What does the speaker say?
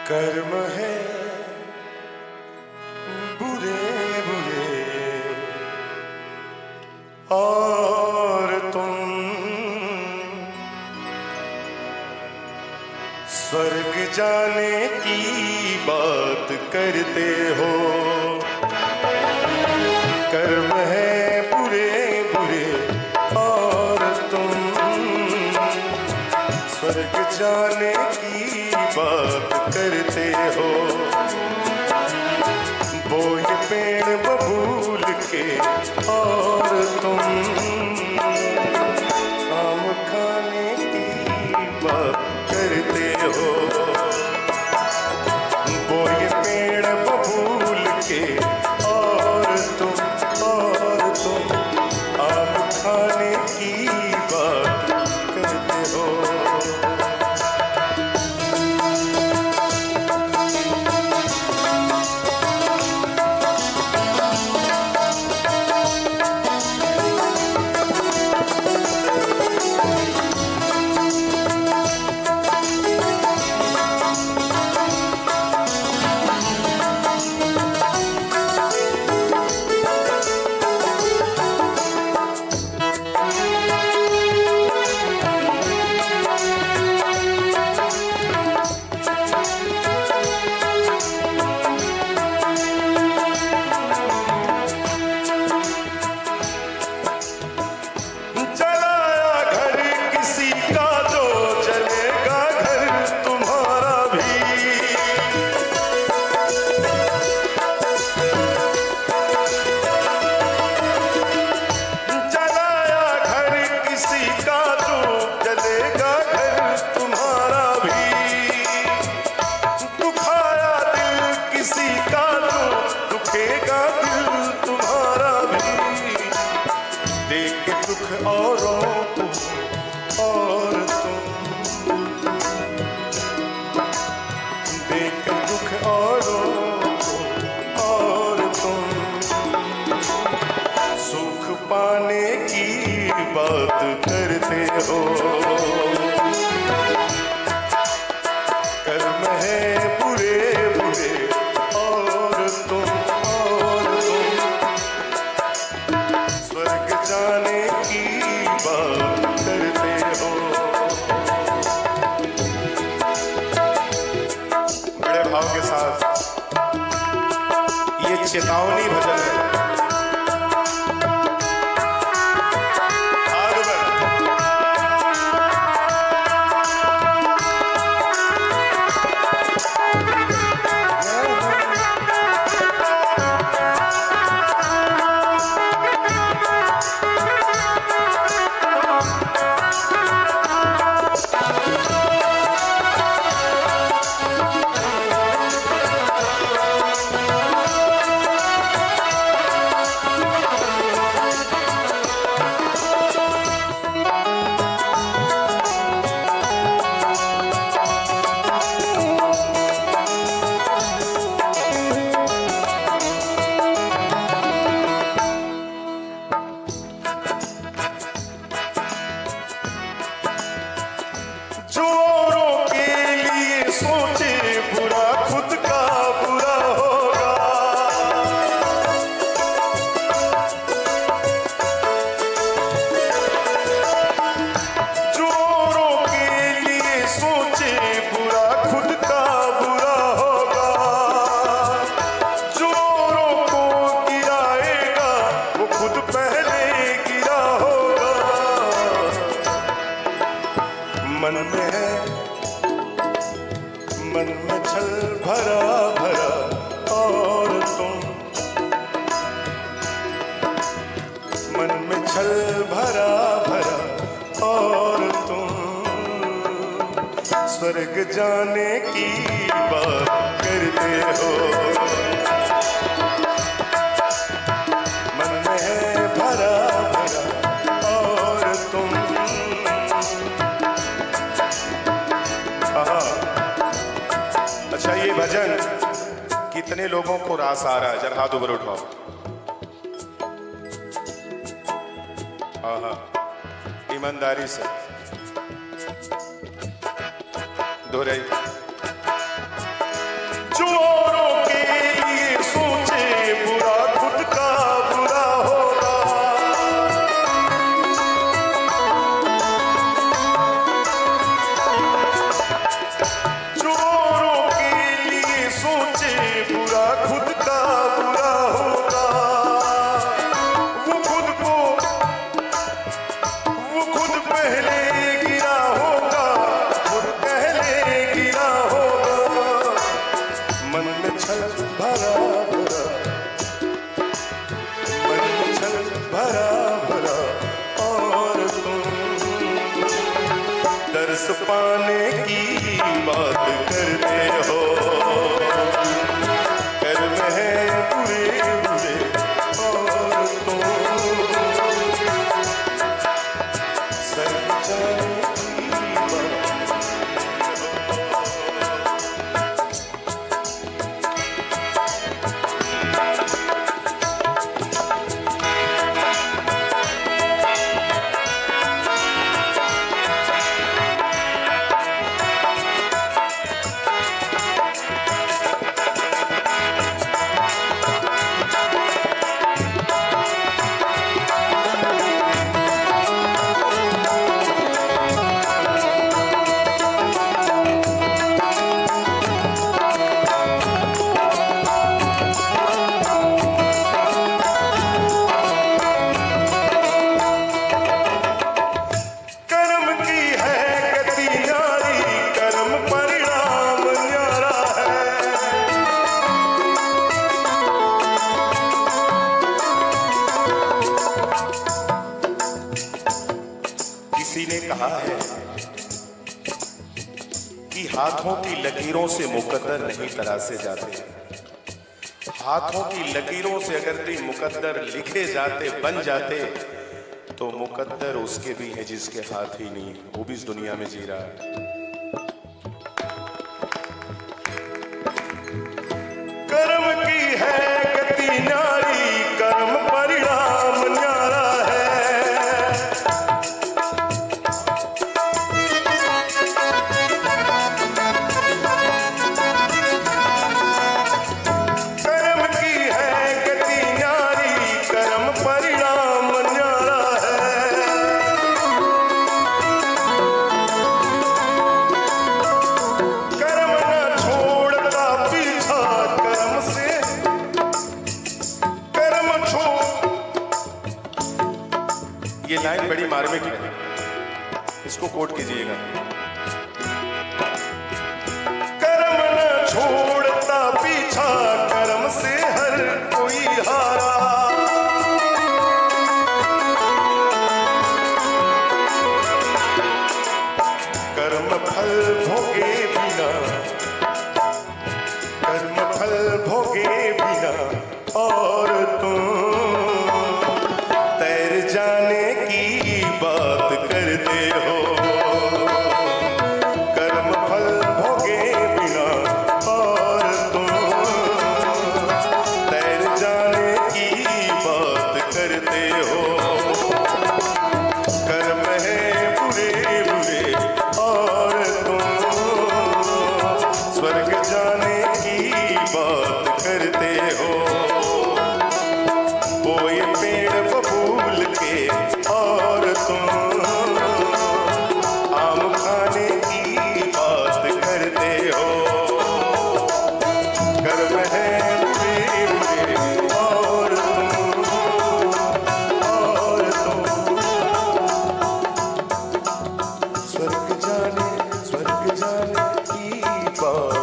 कर्म है बुरे बुरे और तुम स्वर्ग जाने की बात करते हो। कर्म है बुरे बुरे और तुम स्वर्ग जाने की बात करते हो। बोए पेड़ बबूल के और तुम शाम खाने की बात करते हो। बोए पेड़ बबूल के और तुम आम खाने की बात करते हो। पाने की बात करते हो। कर्म है बुरे बुरे और तुम स्वर्ग जाने की बात करते हो। बड़े भाव के साथ ये चेतावनी भजन है। मन में छल भरा भरा और तुम मन में छल भरा भरा और तुम स्वर्ग जाने की बात करते हो। मन में है भरा भरा और तुम अच्छा ये भजन कितने लोगों को रास आ रहा है? जरा हाथ ऊपर उठाओ। हाँ, ईमानदारी से दोहराई। लकीरों से मुकद्दर नहीं तरासे जाते। हाथों की लकीरों से अगर कोई मुकद्दर लिखे जाते, बन जाते, तो मुकद्दर उसके भी है जिसके हाथ ही नहीं, वो भी इस दुनिया में जी रहा है। कर्म की है गति न्यारी, कर्म परिणाम न्यारा है। कर्म की है गति न्यारी, कर्म परिणाम न्यारा है। कर्म न छोड़ता पीछा, कर्म से कर्म छोड़। ये लाइन बड़ी मार्मिक है, इसको कोट कीजिएगा। कर्म न छोड़ता पीछा, कर्म से हर कोई हारा। कर्म फल भोगे बिना, कर्म फल भोगे बिना और तुम तैर जाने की बात करते हो। कर्म फल भोगे बिना और तुम तैर जाने की बात करते हो। कर्म है बुरे बुरे और तुम स्वर्ग जाने की बात करते हो। वो ये पेड़ बबूल के और तुम आम खाने की बात करते हो। कर्म है बुरे बुरे और तुम स्वर्ग जाने की बात